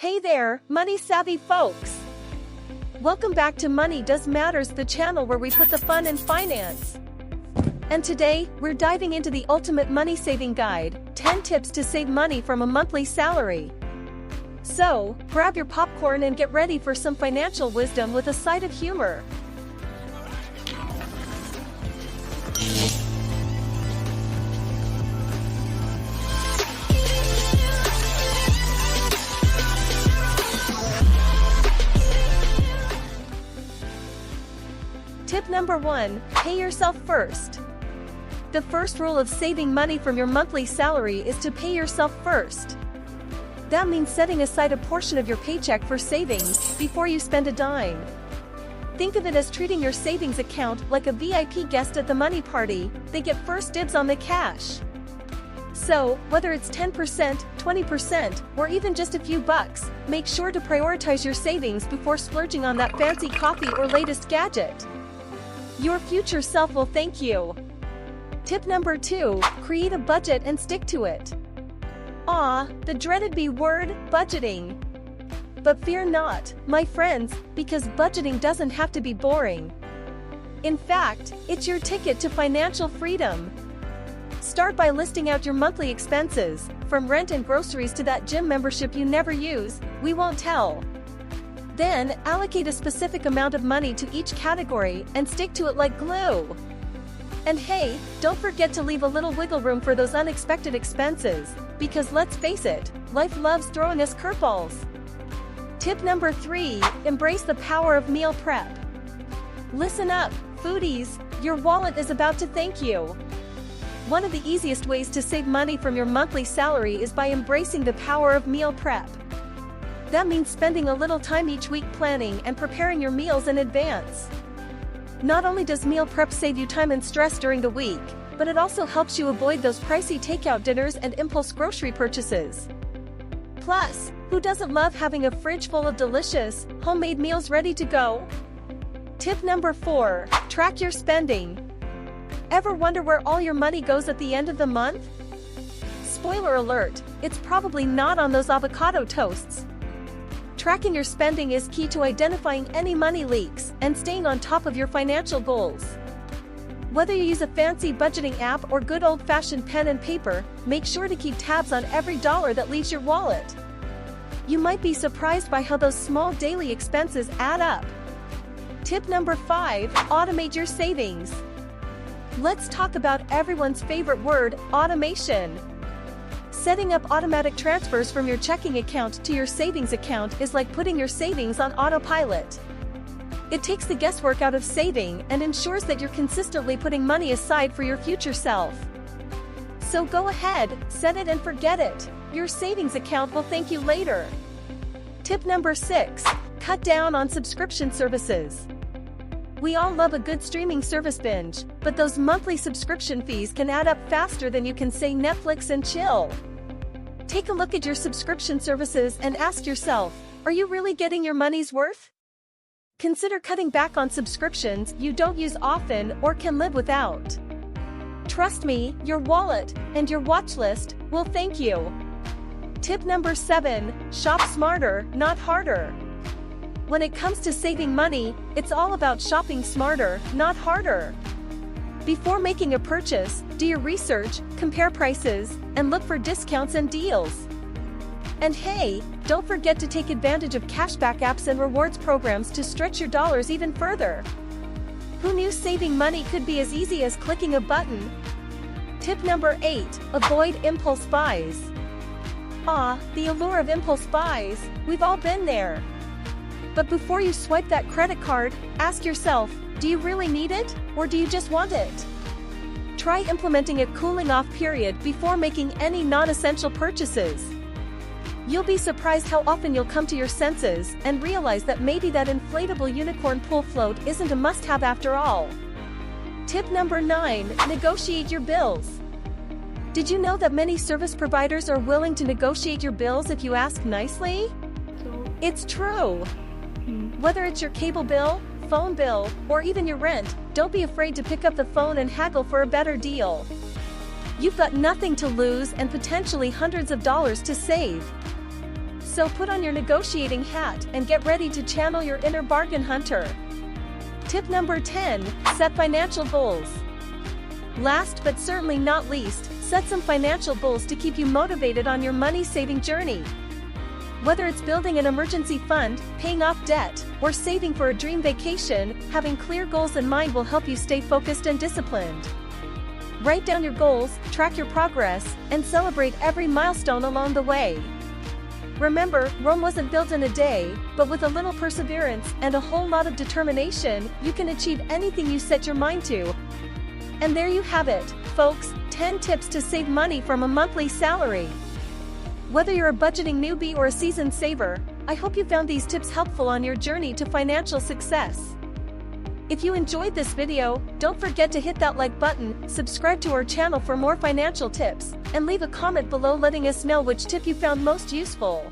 Hey there, money-savvy folks! Welcome back to Money Does Matters, the channel where we put the fun in finance. And today, we're diving into the ultimate money-saving guide, 10 tips to save money from a monthly salary. So, grab your popcorn and get ready for some financial wisdom with a side of humor. Tip number 1, pay yourself first. The first rule of saving money from your monthly salary is to pay yourself first. That means setting aside a portion of your paycheck for savings before you spend a dime. Think of it as treating your savings account like a VIP guest at the money party. They get first dibs on the cash. So, whether it's 10%, 20%, or even just a few bucks, make sure to prioritize your savings before splurging on that fancy coffee or latest gadget. Your future self will thank you. Tip number 2, create a budget and stick to it. The dreaded B word, budgeting. But fear not, my friends, because budgeting doesn't have to be boring. In fact, it's your ticket to financial freedom. Start by listing out your monthly expenses, from rent and groceries to that gym membership you never use, we won't tell. Then, allocate a specific amount of money to each category and stick to it like glue. And hey, don't forget to leave a little wiggle room for those unexpected expenses, because let's face it, life loves throwing us curveballs. Tip number 3, embrace the power of meal prep. Listen up, foodies, your wallet is about to thank you. One of the easiest ways to save money from your monthly salary is by embracing the power of meal prep. That means spending a little time each week planning and preparing your meals in advance. Not only does meal prep save you time and stress during the week, but it also helps you avoid those pricey takeout dinners and impulse grocery purchases. Plus, who doesn't love having a fridge full of delicious, homemade meals ready to go? Tip number 4, track your spending. Ever wonder where all your money goes at the end of the month? Spoiler alert, it's probably not on those avocado toasts. Tracking your spending is key to identifying any money leaks and staying on top of your financial goals. Whether you use a fancy budgeting app or good old-fashioned pen and paper, make sure to keep tabs on every dollar that leaves your wallet. You might be surprised by how those small daily expenses add up. Tip number 5, automate your savings. Let's talk about everyone's favorite word, automation. Setting up automatic transfers from your checking account to your savings account is like putting your savings on autopilot. It takes the guesswork out of saving and ensures that you're consistently putting money aside for your future self. So go ahead, set it and forget it. Your savings account will thank you later. Tip number 6, cut down on subscription services. We all love a good streaming service binge, but those monthly subscription fees can add up faster than you can say Netflix and chill. Take a look at your subscription services and ask yourself, are you really getting your money's worth? Consider cutting back on subscriptions you don't use often or can live without. Trust me, your wallet and your watch list will thank you. Tip number 7, shop smarter, not harder. When it comes to saving money, it's all about shopping smarter, not harder. Before making a purchase, do your research, compare prices, and look for discounts and deals. And hey, don't forget to take advantage of cashback apps and rewards programs to stretch your dollars even further. Who knew saving money could be as easy as clicking a button? Tip number 8, avoid impulse buys. The allure of impulse buys, we've all been there. But before you swipe that credit card, ask yourself, do you really need it, or do you just want it? Try implementing a cooling-off period before making any non-essential purchases. You'll be surprised how often you'll come to your senses and realize that maybe that inflatable unicorn pool float isn't a must-have after all. Tip number 9, negotiate your bills. Did you know that many service providers are willing to negotiate your bills if you ask nicely? It's true. Whether it's your cable bill, phone bill, or even your rent, don't be afraid to pick up the phone and haggle for a better deal. You've got nothing to lose and potentially hundreds of dollars to save. So put on your negotiating hat and get ready to channel your inner bargain hunter. Tip number 10, set financial goals. Last but certainly not least, set some financial goals to keep you motivated on your money-saving journey. Whether it's building an emergency fund, paying off debt, or saving for a dream vacation, having clear goals in mind will help you stay focused and disciplined. Write down your goals, track your progress, and celebrate every milestone along the way. Remember, Rome wasn't built in a day, but with a little perseverance and a whole lot of determination, you can achieve anything you set your mind to. And there you have it, folks, 10 tips to save money from a monthly salary. Whether you're a budgeting newbie or a seasoned saver, I hope you found these tips helpful on your journey to financial success. If you enjoyed this video, don't forget to hit that like button, subscribe to our channel for more financial tips, and leave a comment below letting us know which tip you found most useful.